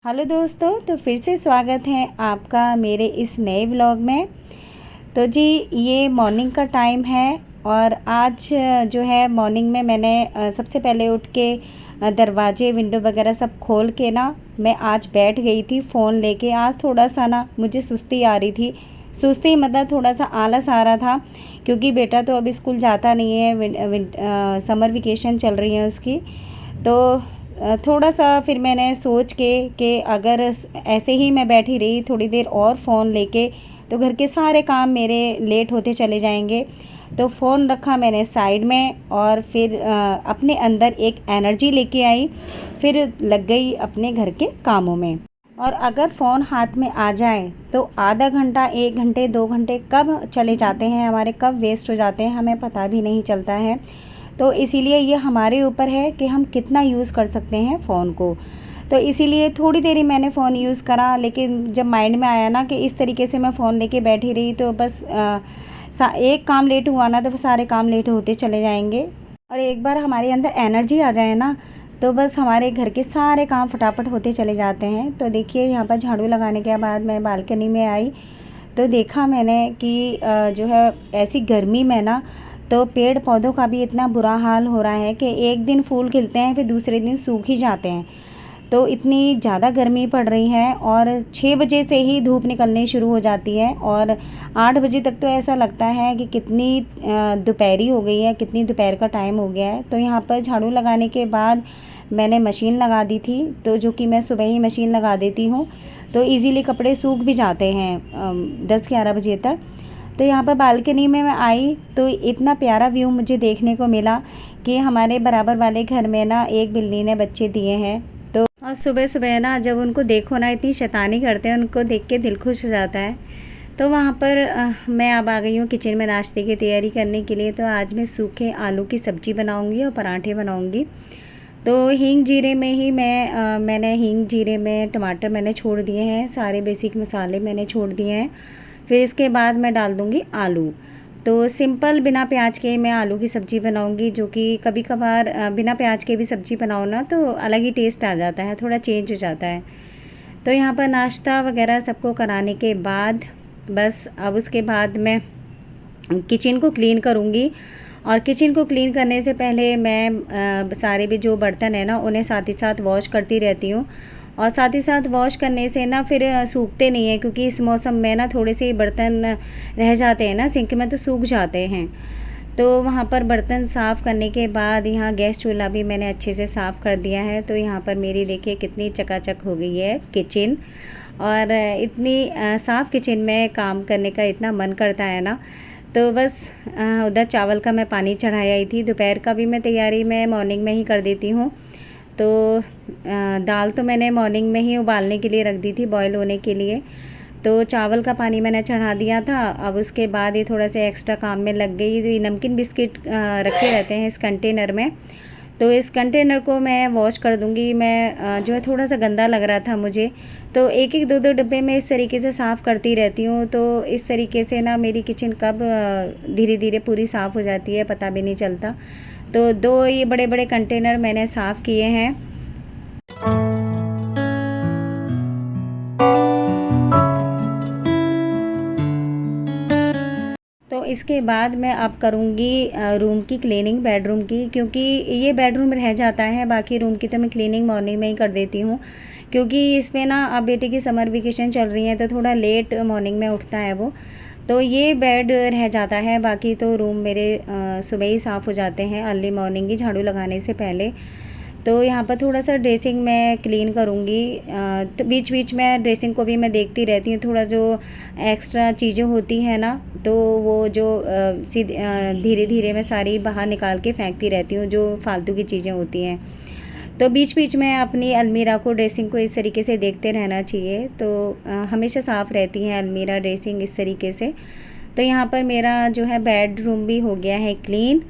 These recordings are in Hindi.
हेलो दोस्तों, तो फिर से स्वागत है आपका मेरे इस नए व्लॉग में। तो जी, ये मॉर्निंग का टाइम है और आज जो है मॉर्निंग में मैंने सबसे पहले उठ के दरवाजे विंडो वगैरह सब खोल के ना मैं आज बैठ गई थी फ़ोन लेके। आज थोड़ा सा ना मुझे सुस्ती आ रही थी। सुस्ती मतलब थोड़ा सा आलस आ रहा था, क्योंकि बेटा तो अभी स्कूल जाता नहीं है, समर वेकेशन चल रही है उसकी। तो थोड़ा सा फिर मैंने सोच के कि अगर ऐसे ही मैं बैठी रही थोड़ी देर और फ़ोन लेके तो घर के सारे काम मेरे लेट होते चले जाएंगे। तो फ़ोन रखा मैंने साइड में और फिर अपने अंदर एक एनर्जी लेके आई, फिर लग गई अपने घर के कामों में। और अगर फ़ोन हाथ में आ जाए तो आधा घंटा, 1 घंटे, 2 घंटे कब चले जाते हैं हमारे, कब वेस्ट हो जाते हैं, हमें पता भी नहीं चलता है। तो इसीलिए ये हमारे ऊपर है कि हम कितना यूज़ कर सकते हैं फ़ोन को। तो इसीलिए थोड़ी देर ही मैंने फ़ोन यूज़ करा, लेकिन जब माइंड में आया ना कि इस तरीके से मैं फ़ोन लेके बैठी रही तो बस एक काम लेट हुआ ना तो फिर सारे काम लेट होते चले जाएंगे। और एक बार हमारे अंदर एनर्जी आ जाए ना तो बस हमारे घर के सारे काम फटाफट होते चले जाते हैं। तो देखिए, यहाँ पर झाड़ू लगाने के बाद मैं बालकनी में आई तो देखा मैंने कि जो है ऐसी गर्मी में ना तो पेड़ पौधों का भी इतना बुरा हाल हो रहा है कि एक दिन फूल खिलते हैं फिर दूसरे दिन सूख ही जाते हैं। तो इतनी ज़्यादा गर्मी पड़ रही है और 6 बजे से ही धूप निकलनी शुरू हो जाती है और 8 बजे तक तो ऐसा लगता है कि कितनी दोपहरी हो गई है, कितनी दोपहर का टाइम हो गया है। तो यहाँ पर झाड़ू लगाने के बाद मैंने मशीन लगा दी थी, तो जो कि मैं सुबह ही मशीन लगा देती हूँ तो इजीली कपड़े सूख भी जाते हैं 10-11 बजे तक। तो यहाँ पर बालकनी में मैं आई तो इतना प्यारा व्यू मुझे देखने को मिला कि हमारे बराबर वाले घर में ना एक बिल्ली ने बच्चे दिए हैं। तो और सुबह सुबह ना जब उनको देखो ना इतनी शैतानी करते हैं, उनको देख के दिल खुश हो जाता है। तो वहाँ पर मैं अब आ गई हूँ किचन में नाश्ते की तैयारी करने के लिए। तो आज मैं सूखे आलू की सब्ज़ी बनाऊँगी और पराठे बनाऊँगी। तो हींग जीरे में ही मैंने हींग जीरे में टमाटर मैंने छोड़ दिए हैं, सारे बेसिक मसाले मैंने छोड़ दिए हैं। फिर इसके बाद मैं डाल दूँगी आलू। तो सिंपल बिना प्याज के मैं आलू की सब्ज़ी बनाऊँगी, जो कि कभी कभार बिना प्याज के भी सब्ज़ी बनाओ ना तो अलग ही टेस्ट आ जाता है, थोड़ा चेंज हो जाता है। तो यहाँ पर नाश्ता वगैरह सबको कराने के बाद बस अब उसके बाद मैं किचन को क्लीन करूँगी। और किचन को क्लीन करने से पहले मैं सारे भी जो बर्तन है ना उन्हें साथ ही साथ वॉश करती रहती हूँ। और साथ ही साथ वॉश करने से ना फिर सूखते नहीं हैं, क्योंकि इस मौसम में ना थोड़े से बर्तन रह जाते हैं ना सिंक में तो सूख जाते हैं। तो वहाँ पर बर्तन साफ़ करने के बाद यहाँ गैस चूल्हा भी मैंने अच्छे से साफ़ कर दिया है। तो यहाँ पर मेरी देखिए कितनी चकाचक हो गई है किचन। और इतनी साफ़ किचन में काम करने का इतना मन करता है ना। तो बस उधर चावल का मैं पानी चढ़ाई आई थी। दोपहर का भी मैं तैयारी मैं मॉर्निंग में ही कर देती हूँ। तो दाल तो मैंने मॉर्निंग में ही उबालने के लिए रख दी थी, बॉईल होने के लिए। तो चावल का पानी मैंने चढ़ा दिया था। अब उसके बाद ये थोड़ा सा एक्स्ट्रा काम में लग गई। तो ये नमकीन बिस्किट रखे रहते हैं इस कंटेनर में, तो इस कंटेनर को मैं वॉश कर दूँगी। मैं जो है थोड़ा सा गंदा लग रहा था मुझे, तो एक एक दो दो डब्बे में इस तरीके से साफ़ करती रहती हूँ। तो इस तरीके से ना मेरी किचन कब धीरे धीरे पूरी साफ़ हो जाती है पता भी नहीं चलता। तो 2 ये बड़े बड़े कंटेनर मैंने साफ़ किए हैं। तो इसके बाद मैं अब करूँगी रूम की क्लीनिंग, बेडरूम की, क्योंकि ये बेडरूम रह जाता है, बाकी रूम की तो मैं क्लीनिंग मॉर्निंग में ही कर देती हूँ। क्योंकि इसमें ना अब बेटे की समर वेकेशन चल रही है तो थोड़ा लेट मॉर्निंग में उठता है वो। तो ये बेड रह जाता है, बाकी तो रूम मेरे सुबह ही साफ़ हो जाते हैं अर्ली मॉर्निंग ही झाड़ू लगाने से पहले। तो यहाँ पर थोड़ा सा ड्रेसिंग मैं क्लीन करूँगी। तो बीच बीच में ड्रेसिंग को भी मैं देखती रहती हूँ, थोड़ा जो एक्स्ट्रा चीज़ें होती हैं ना तो वो जो धीरे धीरे मैं सारी बाहर निकाल के फेंकती रहती हूँ, जो फालतू की चीज़ें होती हैं। तो बीच बीच में अपनी अलमीरा को, ड्रेसिंग को इस तरीके से देखते रहना चाहिए। तो हमेशा साफ़ रहती हैं अलमीरा, ड्रेसिंग इस तरीके से। तो यहाँ पर मेरा जो है बेडरूम भी हो गया है क्लीन।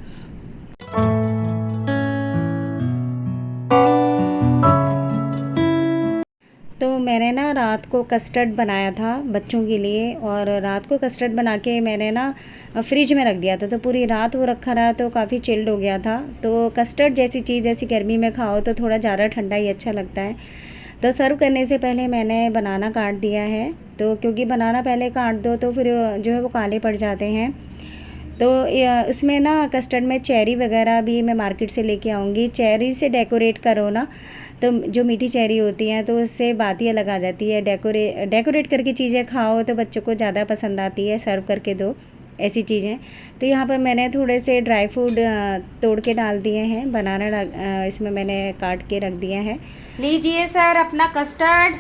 तो मैंने ना रात को कस्टर्ड बनाया था बच्चों के लिए, और रात को कस्टर्ड बना के मैंने ना फ्रिज में रख दिया था। तो पूरी रात वो रखा रहा तो काफ़ी चिल्ड हो गया था। तो कस्टर्ड जैसी चीज़ ऐसी गर्मी में खाओ तो थोड़ा ज़्यादा ठंडा ही अच्छा लगता है। तो सर्व करने से पहले मैंने बनाना काट दिया है, तो क्योंकि बनाना पहले काट दो तो फिर जो है वो काले पड़ जाते हैं। तो इसमें ना कस्टर्ड में चेरी वगैरह भी मैं मार्केट से लेके आऊँगी। चेरी से डेकोरेट करो ना तो जो मीठी चेरी होती हैं तो उससे बात ही अलग आ जाती है। डेकोरेट करके चीज़ें खाओ तो बच्चों को ज़्यादा पसंद आती है, सर्व करके दो ऐसी चीज़ें। तो यहाँ पर मैंने थोड़े से ड्राई फ्रूट तोड़ के डाल दिए हैं, बनाना इसमें मैंने काट के रख दिया है। लीजिए सर अपना कस्टर्ड,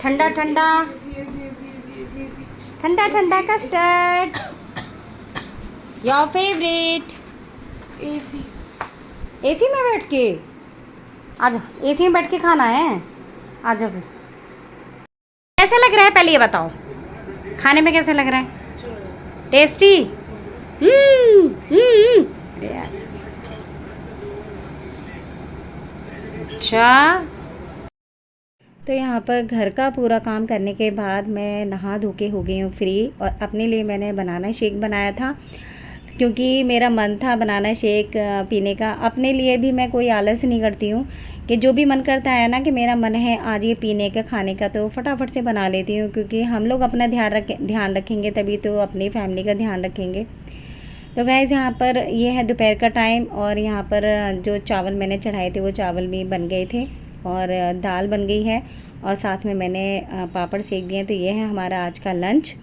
ठंडा ठंडा ठंडा ठंडा कस्टर्ड, योर फेवरेट। एसी में बैठ के आ जाओ, एसी में बैठ के खाना है, आ जाओ। फिर कैसा लग रहा है पहले ये बताओ, खाने में कैसा लग रहा है? टेस्टी। अच्छा, तो यहाँ पर घर का पूरा काम करने के बाद मैं नहा धो के हो गई हूँ फ्री, और अपने लिए मैंने बनाना शेक बनाया था क्योंकि मेरा मन था बनाना शेक पीने का। अपने लिए भी मैं कोई आलस नहीं करती हूँ कि जो भी मन करता है ना कि मेरा मन है आज ये पीने का खाने का, तो फटाफट से बना लेती हूँ, क्योंकि हम लोग अपना ध्यान रखेंगे तभी तो अपनी फैमिली का ध्यान रखेंगे। तो गाइस यहाँ पर ये है दोपहर का टाइम, और यहाँ पर जो चावल मैंने चढ़ाए थे वो चावल भी बन गए थे, और दाल बन गई है, और साथ में मैंने पापड़ सेक दिए। तो ये है हमारा आज का लंच।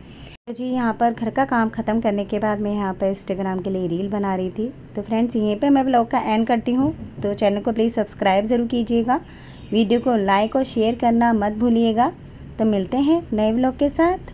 तो जी यहाँ पर घर का काम ख़त्म करने के बाद मैं यहाँ पर इंस्टाग्राम के लिए रील बना रही थी। तो फ्रेंड्स यहीं पे मैं ब्लॉग का एंड करती हूँ। तो चैनल को प्लीज़ सब्सक्राइब ज़रूर कीजिएगा, वीडियो को लाइक और शेयर करना मत भूलिएगा। तो मिलते हैं नए ब्लॉग के साथ।